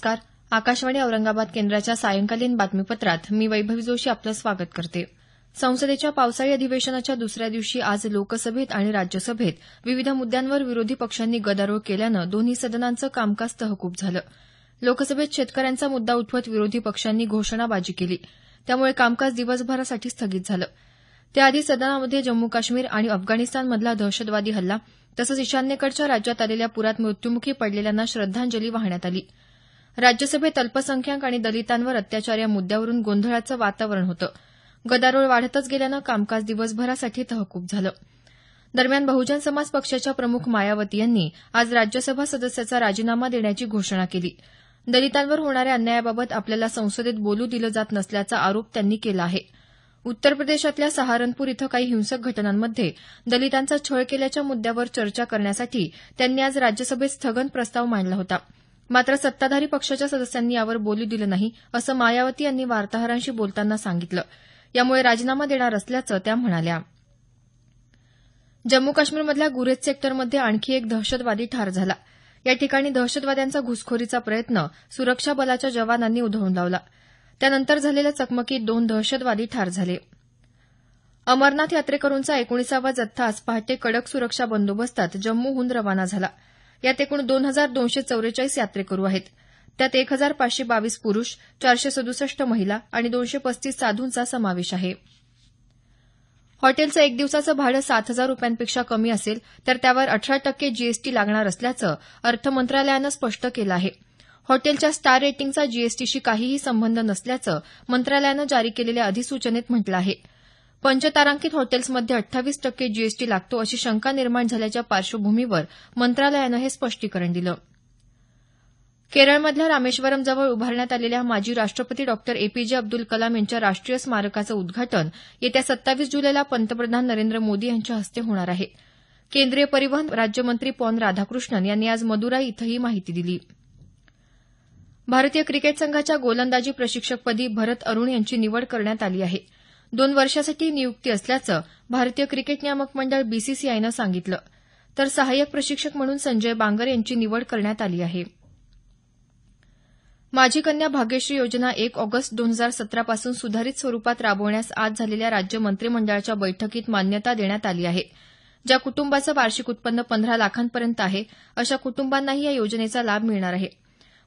नमस्कार. आकाशवाणी औरंगाबाद केंद्राच्या सायंकालीन बातमीपत्रात मी वैभवी जोशी आपलं स्वागत करते. संसदेच्या पावसाळी अधिवेशनाच्या दुसऱ्या दिवशी आज लोकसभेत आणि राज्यसभेत विविध मुद्द्यांवर विरोधी पक्षांनी गदारोळ केल्यानं दोन्ही सदनांचं कामकाज तहकूब झालं. लोकसभेत शेतकऱ्यांचा मुद्दा उठवत विरोधी पक्षांनी घोषणाबाजी केली. त्यामुळे कामकाज दिवसभरासाठी स्थगित झालं. त्याआधी सदनामध्ये जम्मू काश्मीर आणि अफगाणिस्तानमधला दहशतवादी हल्ला तसंच ईशान्येकडच्या राज्यात आलेल्या पुरात मृत्यूमुखी पडलेल्यांना श्रद्धांजली वाहण्यात आली. राज्यसभेत अल्पसंख्याक आणि दलितांवर अत्याचार या मुद्द्यावरून गोंधळाचं वातावरण होतं. गदारोळ वाढतच गेल्यानं कामकाज दिवसभरासाठी तहकूब झालं. दरम्यान बहुजन समाज पक्षाच्या प्रमुख मायावती यांनी आज राज्यसभा सदस्याचा राजीनामा देण्याची घोषणा केली. दलितांवर होणाऱ्या अन्यायाबाबत आपल्याला संसदेत बोलू दिलं जात नसल्याचा आरोप त्यांनी केला आहे. उत्तर प्रदेशातल्या सहारनपूर इथं काही हिंसक घटनांमध्ये दलितांचा छळ केल्याच्या मुद्द्यावर चर्चा करण्यासाठी त्यांनी आज राज्यसभेत स्थगन प्रस्ताव मांडला होता. मात्र सत्ताधारी पक्षाच्या सदस्यांनी यावर बोलू दिलं नाही, असं मायावती यांनी वार्ताहरांशी बोलताना सांगितलं. यामुळे राजीनामा देणार असल्याचं त्या म्हणाल्या. जम्मू काश्मीरमधल्या गुरेज सेक्टरमध्ये आणखी एक दहशतवादी ठार झाला. या ठिकाणी दहशतवाद्यांचा घुसखोरीचा प्रयत्न सुरक्षा बलाच्या जवानांनी उधळून लावला. त्यानंतर झालेल्या चकमकीत 2 दहशतवादी ठार झाले. अमरनाथ यात्रेकरूंचा 19वा जत्था आज पहाटे कडक सुरक्षा बंदोबस्तात जम्मूहून रवाना झाला. यात एकूण 2244 यात्रेकरू आहेत. त्यात 1522 पुरुष, 467 महिला आणि 235 साधूंचा समावेश आहे. हॉटेलचं एक दिवसाचं भाडं 7,000 रुपयांपेक्षा कमी असेल तर त्यावर 18% जीएसटी लागणार असल्याचं अर्थ मंत्रालयानं स्पष्ट केलं आहे. हॉटेलच्या स्टार रेटिंगचा जीएसटीशी काहीही संबंध नसल्याचं मंत्रालयानं जारी केलेल्या अधिसूचनेत म्हटलं आहे. पंचतारांकित हॉटेल्समध्ये 28% जीएसटी लागतो अशी शंका निर्माण झाल्याच्या पार्श्वभूमीवर मंत्रालयानं हे स्पष्टीकरण दिलं. केरळमधल्या रामेश्वरमजवळ उभारण्यात आलेल्या माजी राष्ट्रपती डॉ. एपीजे अब्दुल कलाम यांच्या राष्ट्रीय स्मारकाचं उद्घाटन येत्या 27 जुलैला पंतप्रधान नरेंद्र मोदी यांच्या हस्ते होणार आहे. केंद्रीय परिवहन राज्यमंत्री पॉन राधाकृष्णन यांनी आज मदुराई इथं ही माहिती दिली. भारतीय क्रिकेट संघाच्या गोलंदाजी प्रशिक्षकपदी भरत अरुण यांची निवड करण्यात आली आहे. 2 वर्षासाठी नियुक्ती असल्याचं भारतीय क्रिकेट नियामक मंडळ बीसीसीआयनं सांगितलं. तर सहाय्यक प्रशिक्षक म्हणून संजय बांगर यांची निवड करण्यात आली आहे. माझी कन्या भाग्यश्री योजना 1 ऑगस्ट 2017 पासून सुधारित स्वरूपात राबवण्यास आज झालेल्या राज्य मंत्रिमंडळाच्या बैठकीत मान्यता देण्यात आली आहे. ज्या कुटुंबाचं वार्षिक उत्पन्न 15 लाखांपर्यंत आहे अशा कुटुंबांनाही या योजनेचा लाभ मिळणार आहे.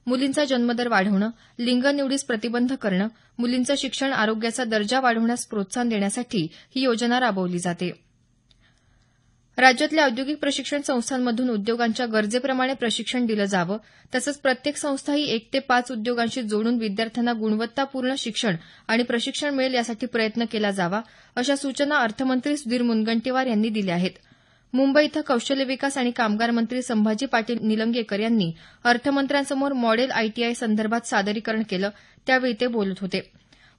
मुलींचा जन्मदर वाढवणं, लिंग निवडीस प्रतिबंध करणं, मुलींचं शिक्षण, आरोग्याचा दर्जा वाढवण्यास प्रोत्साहन देण्यासाठी ही योजना राबवली जाते. राज्यातल्या औद्योगिक प्रशिक्षण संस्थांमधून उद्योगांच्या गरजेप्रमाणे प्रशिक्षण दिलं जावं तसंच प्रत्येक संस्था ही 1 ते 5 उद्योगांशी जोडून विद्यार्थ्यांना गुणवत्तापूर्ण शिक्षण आणि प्रशिक्षण मिळेल यासाठी प्रयत्न केला जावा अशा सूचना अर्थमंत्री सुधीर मुनगंटीवार यांनी दिल्या आहेत. मुंबई इथं कौशल्य विकास आणि कामगार मंत्री संभाजी पाटील निलंगेकर यांनी अर्थमंत्र्यांसमोर मॉडेल आयटीआय संदर्भात सादरीकरण केलं त्यावेळी ते बोलत होते.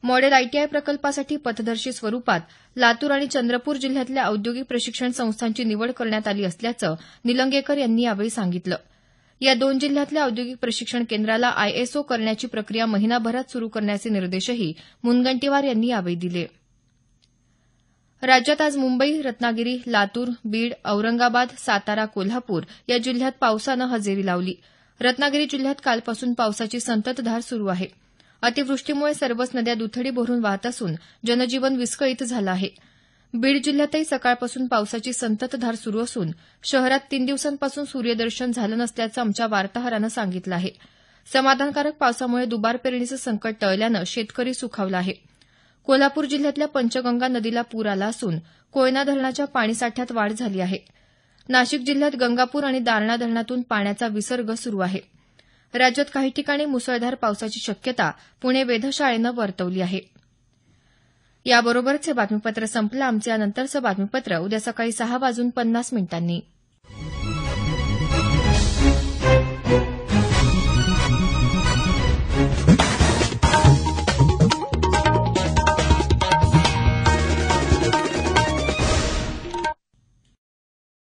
मॉडेल आयटीआय प्रकल्पासाठी पथदर्शी स्वरूपात लातूर आणि चंद्रपूर जिल्ह्यातल्या औद्योगिक प्रशिक्षण संस्थांची निवड करण्यात आली असल्याचं निलंगेकर यांनी यावेळी सांगितलं. या 2 जिल्ह्यातल्या औद्योगिक प्रशिक्षण केंद्राला आयएसओ करण्याची प्रक्रिया महिनाभरात सुरू करण्याचे निर्देशही मुनगंटीवार यांनी यावेळी दिले. राज्यात आज मुंबई, रत्नागिरी, लातूर, बीड, औरंगाबाद, सातारा, कोल्हापूर या जिल्ह्यात पावसानं हजेरी लावली. रत्नागिरी जिल्ह्यात कालपासून पावसाची संततधार सुरू आहे. अतिवृष्टीमुळे सर्वच नद्या दुथडी भरून वाहत असून जनजीवन विस्कळीत झालं आहे. बीड जिल्ह्यातही सकाळपासून पावसाची संततधार सुरू असून शहरात 3 दिवसांपासून सूर्यदर्शन झालं नसल्याचं आमच्या वार्ताहरानं सांगितलं आहे. समाधानकारक पावसामुळे दुबार पेरणीचं संकट टळल्यानं शेतकरी सुखावला आहे. कोल्हापूर जिल्ह्यातल्या पंचगंगा नदीला पूर आला असून कोयना धरणाच्या पाणीसाठ्यात वाढ झाली आहे. नाशिक जिल्ह्यात गंगापूर आणि दारणा धरणातून पाण्याचा विसर्ग सुरू आहे. राज्यात काही ठिकाणी मुसळधार पावसाची शक्यता पुणे वेधशाळेनं वर्तवली आहे. याबरोबरच हे बातमीपत्र संपलं. आमचं यानंतरचं बातमीपत्र उद्या सकाळी 6:50 मिनिटांनी.